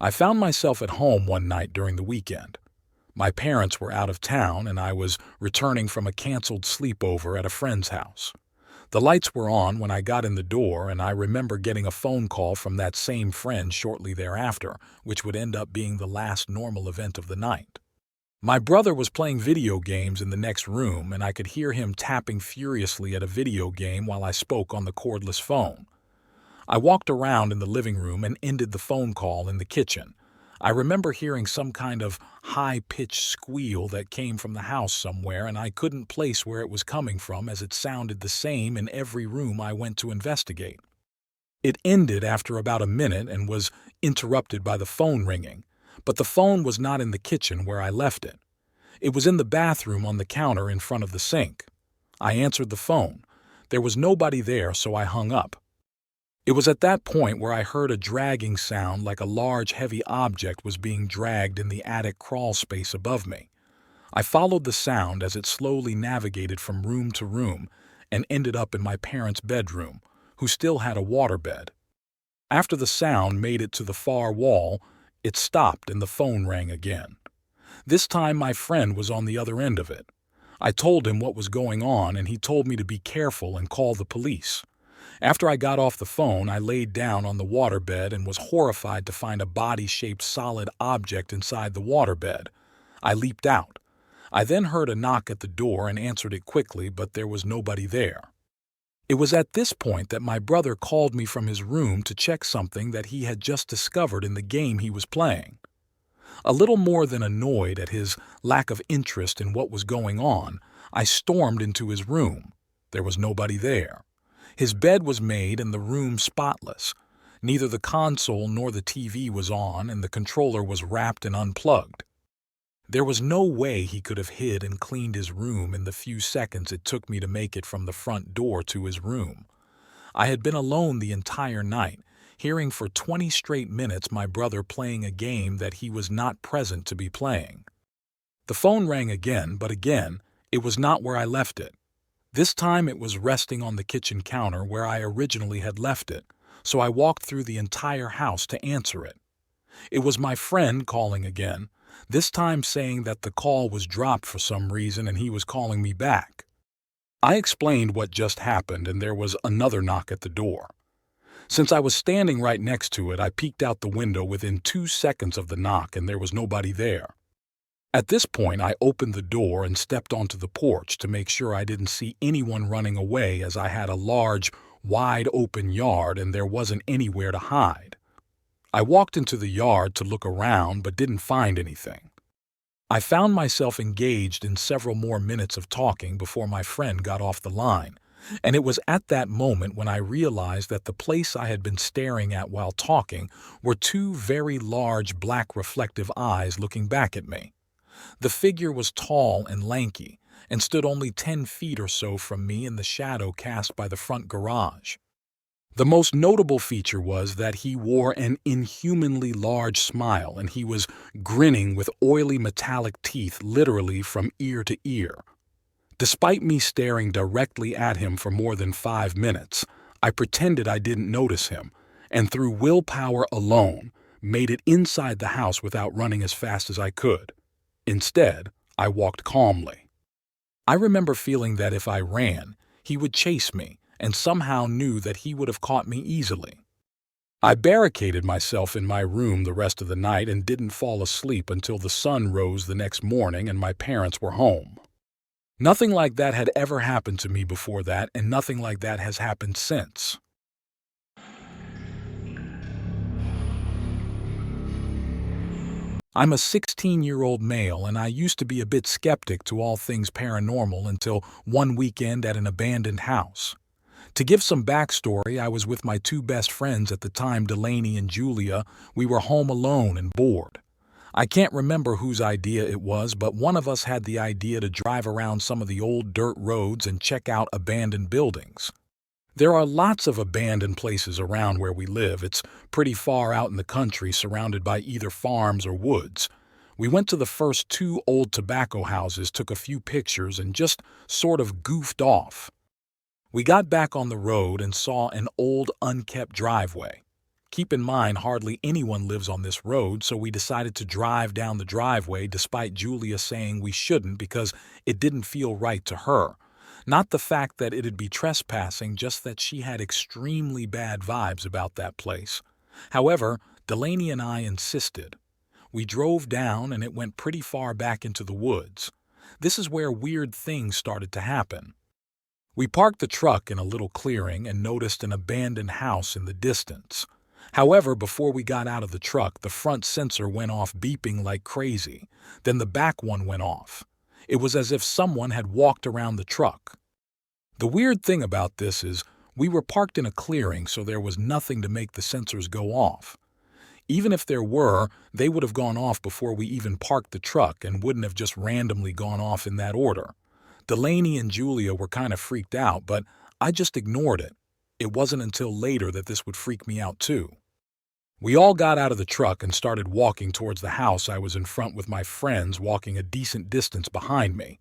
I found myself at home one night during the weekend. My parents were out of town and I was returning from a canceled sleepover at a friend's house. The lights were on when I got in the door, and I remember getting a phone call from that same friend shortly thereafter, which would end up being the last normal event of the night. My brother was playing video games in the next room, and I could hear him tapping furiously at a video game while I spoke on the cordless phone. I walked around in the living room and ended the phone call in the kitchen. I remember hearing some kind of high-pitched squeal that came from the house somewhere, and I couldn't place where it was coming from as it sounded the same in every room I went to investigate. It ended after about a minute and was interrupted by the phone ringing, but the phone was not in the kitchen where I left it. It was in the bathroom on the counter in front of the sink. I answered the phone. There was nobody there, so I hung up. It was at that point where I heard a dragging sound like a large heavy object was being dragged in the attic crawl space above me. I followed the sound as it slowly navigated from room to room and ended up in my parents' bedroom, who still had a waterbed. After the sound made it to the far wall, it stopped and the phone rang again. This time my friend was on the other end of it. I told him what was going on and he told me to be careful and call the police. After I got off the phone, I laid down on the waterbed and was horrified to find a body-shaped solid object inside the waterbed. I leaped out. I then heard a knock at the door and answered it quickly, but there was nobody there. It was at this point that my brother called me from his room to check something that he had just discovered in the game he was playing. A little more than annoyed at his lack of interest in what was going on, I stormed into his room. There was nobody there. His bed was made and the room spotless. Neither the console nor the TV was on, and the controller was wrapped and unplugged. There was no way he could have hid and cleaned his room in the few seconds it took me to make it from the front door to his room. I had been alone the entire night, hearing for 20 straight minutes my brother playing a game that he was not present to be playing. The phone rang again, but again, it was not where I left it. This time it was resting on the kitchen counter where I originally had left it, so I walked through the entire house to answer it. It was my friend calling again, this time saying that the call was dropped for some reason and he was calling me back. I explained what just happened and there was another knock at the door. Since I was standing right next to it, I peeked out the window within 2 seconds of the knock and there was nobody there. At this point, I opened the door and stepped onto the porch to make sure I didn't see anyone running away, as I had a large, wide-open yard and there wasn't anywhere to hide. I walked into the yard to look around but didn't find anything. I found myself engaged in several more minutes of talking before my friend got off the line, and it was at that moment when I realized that the place I had been staring at while talking were 2 very large black reflective eyes looking back at me. The figure was tall and lanky, and stood only 10 feet or so from me in the shadow cast by the front garage. The most notable feature was that he wore an inhumanly large smile, and he was grinning with oily metallic teeth literally from ear to ear. Despite me staring directly at him for more than 5 minutes, I pretended I didn't notice him, and through willpower alone, made it inside the house without running as fast as I could. Instead, I walked calmly. I remember feeling that if I ran, he would chase me, and somehow knew that he would have caught me easily. I barricaded myself in my room the rest of the night and didn't fall asleep until the sun rose the next morning and my parents were home. Nothing like that had ever happened to me before that, and nothing like that has happened since. I'm a 16-year-old male, and I used to be a bit skeptic to all things paranormal until one weekend at an abandoned house. To give some backstory, I was with my 2 best friends at the time, Delaney and Julia. We were home alone and bored. I can't remember whose idea it was, but one of us had the idea to drive around some of the old dirt roads and check out abandoned buildings. There are lots of abandoned places around where we live. It's pretty far out in the country, surrounded by either farms or woods. We went to the first 2 old tobacco houses, took a few pictures, and just sort of goofed off. We got back on the road and saw an old, unkept driveway. Keep in mind, hardly anyone lives on this road, so we decided to drive down the driveway despite Julia saying we shouldn't because it didn't feel right to her. Not the fact that it'd be trespassing, just that she had extremely bad vibes about that place. However, Delaney and I insisted. We drove down and it went pretty far back into the woods. This is where weird things started to happen. We parked the truck in a little clearing and noticed an abandoned house in the distance. However, before we got out of the truck, the front sensor went off beeping like crazy. Then the back one went off. It was as if someone had walked around the truck. The weird thing about this is we were parked in a clearing, so there was nothing to make the sensors go off. Even if there were, they would have gone off before we even parked the truck and wouldn't have just randomly gone off in that order. Delaney and Julia were kind of freaked out, but I just ignored it. It wasn't until later that this would freak me out too. We all got out of the truck and started walking towards the house. I was in front with my friends walking a decent distance behind me.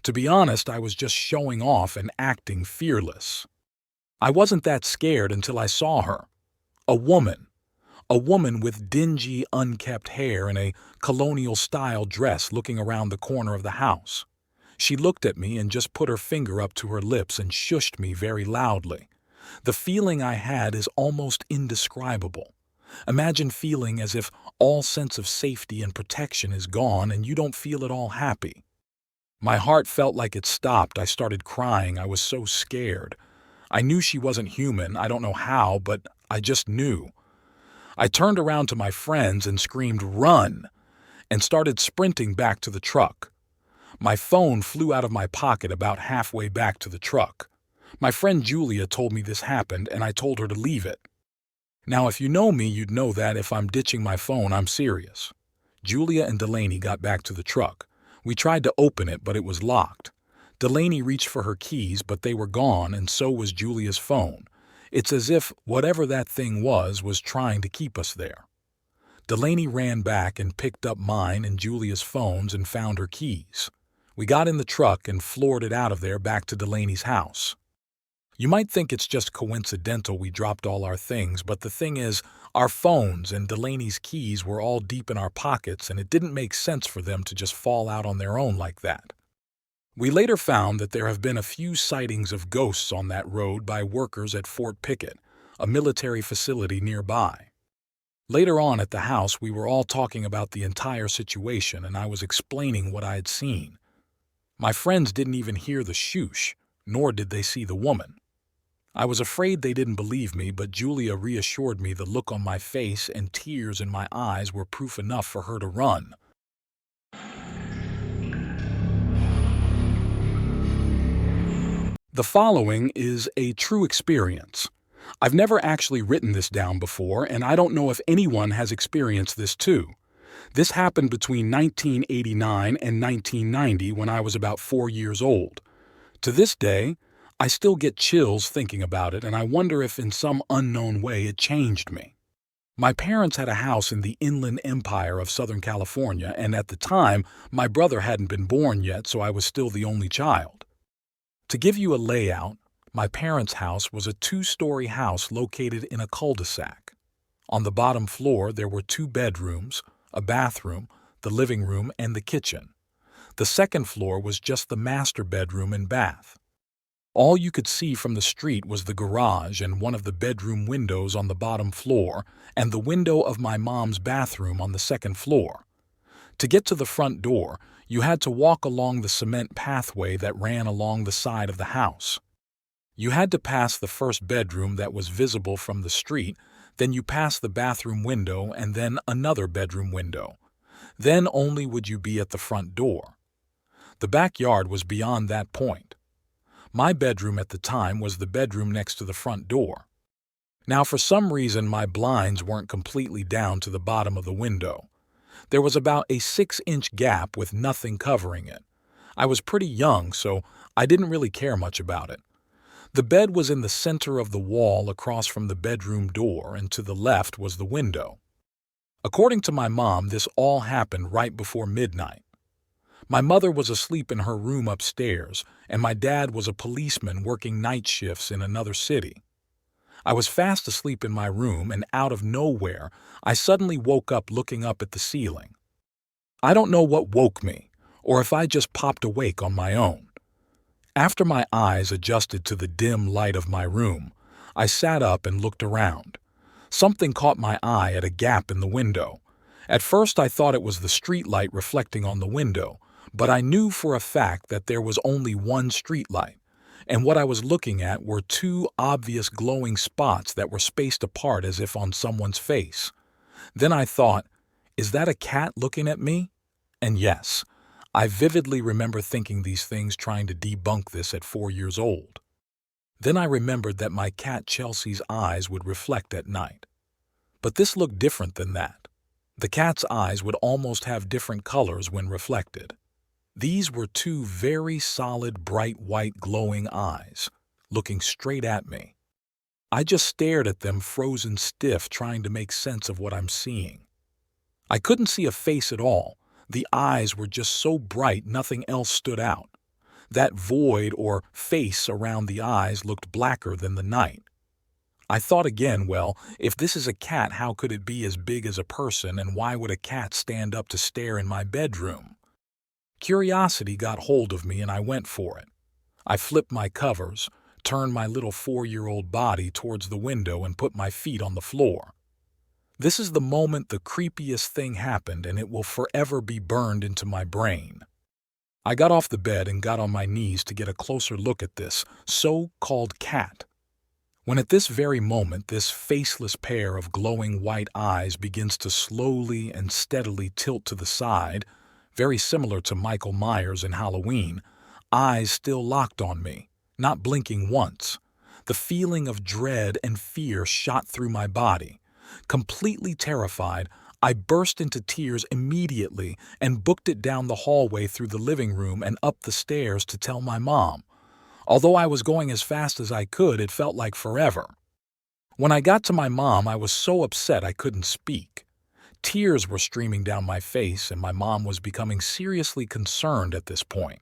To be honest, I was just showing off and acting fearless. I wasn't that scared until I saw her. A woman. A woman with dingy, unkempt hair and a colonial-style dress looking around the corner of the house. She looked at me and just put her finger up to her lips and shushed me very loudly. The feeling I had is almost indescribable. Imagine feeling as if all sense of safety and protection is gone and you don't feel at all happy. My heart felt like it stopped. I started crying. I was so scared. I knew she wasn't human. I don't know how, but I just knew. I turned around to my friends and screamed, "Run!" and started sprinting back to the truck. My phone flew out of my pocket about halfway back to the truck. My friend Julia told me this happened, and I told her to leave it. Now, if you know me, you'd know that if I'm ditching my phone, I'm serious. Julia and Delaney got back to the truck. We tried to open it, but it was locked. Delaney reached for her keys, but they were gone, and so was Julia's phone. It's as if whatever that thing was trying to keep us there. Delaney ran back and picked up mine and Julia's phones and found her keys. We got in the truck and floored it out of there back to Delaney's house. You might think it's just coincidental we dropped all our things, but the thing is, our phones and Delaney's keys were all deep in our pockets, and it didn't make sense for them to just fall out on their own like that. We later found that there have been a few sightings of ghosts on that road by workers at Fort Pickett, a military facility nearby. Later on at the house, we were all talking about the entire situation, and I was explaining what I had seen. My friends didn't even hear the shoosh, nor did they see the woman. I was afraid they didn't believe me, but Julia reassured me the look on my face and tears in my eyes were proof enough for her to run. The following is a true experience. I've never actually written this down before, and I don't know if anyone has experienced this too. This happened between 1989 and 1990 when I was about 4 years old. To this day, I still get chills thinking about it, and I wonder if in some unknown way it changed me. My parents had a house in the Inland Empire of Southern California, and at the time, my brother hadn't been born yet, so I was still the only child. To give you a layout, my parents' house was a 2-story house located in a cul-de-sac. On the bottom floor, there were 2 bedrooms, a bathroom, the living room, and the kitchen. The second floor was just the master bedroom and bath. All you could see from the street was the garage and one of the bedroom windows on the bottom floor and the window of my mom's bathroom on the second floor. To get to the front door, you had to walk along the cement pathway that ran along the side of the house. You had to pass the first bedroom that was visible from the street, then you passed the bathroom window and then another bedroom window. Then only would you be at the front door. The backyard was beyond that point. My bedroom at the time was the bedroom next to the front door. Now, for some reason, my blinds weren't completely down to the bottom of the window. There was about a 6-inch gap with nothing covering it. I was pretty young, so I didn't really care much about it. The bed was in the center of the wall across from the bedroom door, and to the left was the window. According to my mom, this all happened right before midnight. My mother was asleep in her room upstairs, and my dad was a policeman working night shifts in another city. I was fast asleep in my room, and out of nowhere, I suddenly woke up looking up at the ceiling. I don't know what woke me, or if I just popped awake on my own. After my eyes adjusted to the dim light of my room, I sat up and looked around. Something caught my eye at a gap in the window. At first I thought it was the street light reflecting on the window, but I knew for a fact that there was only one street light, and what I was looking at were two obvious glowing spots that were spaced apart as if on someone's face. Then I thought, is that a cat looking at me? And yes, I vividly remember thinking these things, trying to debunk this at 4 years old. Then I remembered that my cat Chelsea's eyes would reflect at night. But this looked different than that. The cat's eyes would almost have different colors when reflected. These were two very solid, bright white glowing eyes, looking straight at me. I just stared at them, frozen stiff, trying to make sense of what I'm seeing. I couldn't see a face at all. The eyes were just so bright, nothing else stood out. That void or face around the eyes looked blacker than the night. I thought again, well, if this is a cat, how could it be as big as a person, and why would a cat stand up to stare in my bedroom? Curiosity got hold of me and I went for it. I flipped my covers, turned my little 4-year-old body towards the window, and put my feet on the floor. This is the moment the creepiest thing happened, and it will forever be burned into my brain. I got off the bed and got on my knees to get a closer look at this so-called cat. When at this very moment this faceless pair of glowing white eyes begins to slowly and steadily tilt to the side, very similar to Michael Myers in Halloween, eyes still locked on me, not blinking once. The feeling of dread and fear shot through my body. Completely terrified, I burst into tears immediately and booked it down the hallway, through the living room, and up the stairs to tell my mom. Although I was going as fast as I could, it felt like forever. When I got to my mom, I was so upset I couldn't speak. Tears were streaming down my face, and my mom was becoming seriously concerned at this point.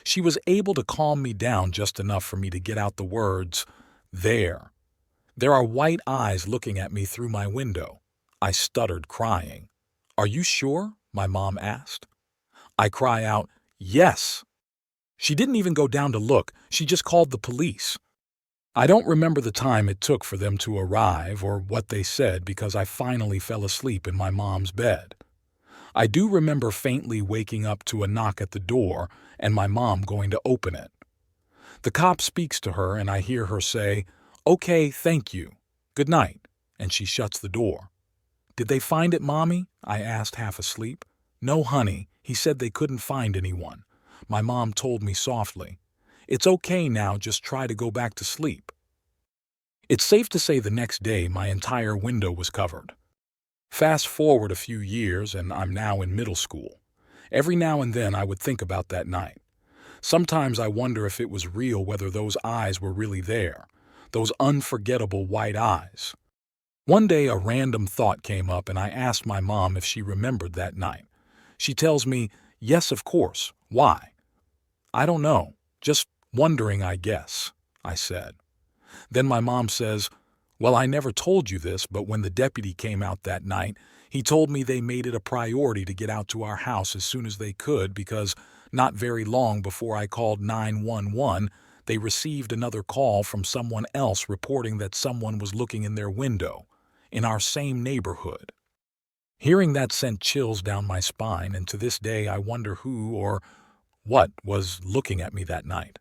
She was able to calm me down just enough for me to get out the words, "There. There are white eyes looking at me through my window." I stuttered, crying. "Are you sure?" my mom asked. I cry out, "Yes." She didn't even go down to look, she just called the police. I don't remember the time it took for them to arrive or what they said, because I finally fell asleep in my mom's bed. I do remember faintly waking up to a knock at the door and my mom going to open it. The cop speaks to her and I hear her say, "Okay, thank you. Good night," and she shuts the door. "Did they find it, Mommy?" I asked, half asleep. "No, honey, he said they couldn't find anyone," my mom told me softly. "It's okay now, just try to go back to sleep." It's safe to say the next day my entire window was covered. Fast forward a few years and I'm now in middle school. Every now and then I would think about that night. Sometimes I wonder if it was real, whether those eyes were really there, those unforgettable white eyes. One day a random thought came up and I asked my mom if she remembered that night. She tells me, "Yes, of course. Why?" "I don't know. Just wondering, I guess," I said. Then my mom says, "Well, I never told you this, but when the deputy came out that night, he told me they made it a priority to get out to our house as soon as they could, because not very long before I called 911, they received another call from someone else reporting that someone was looking in their window, in our same neighborhood." Hearing that sent chills down my spine, and to this day I wonder who or what was looking at me that night.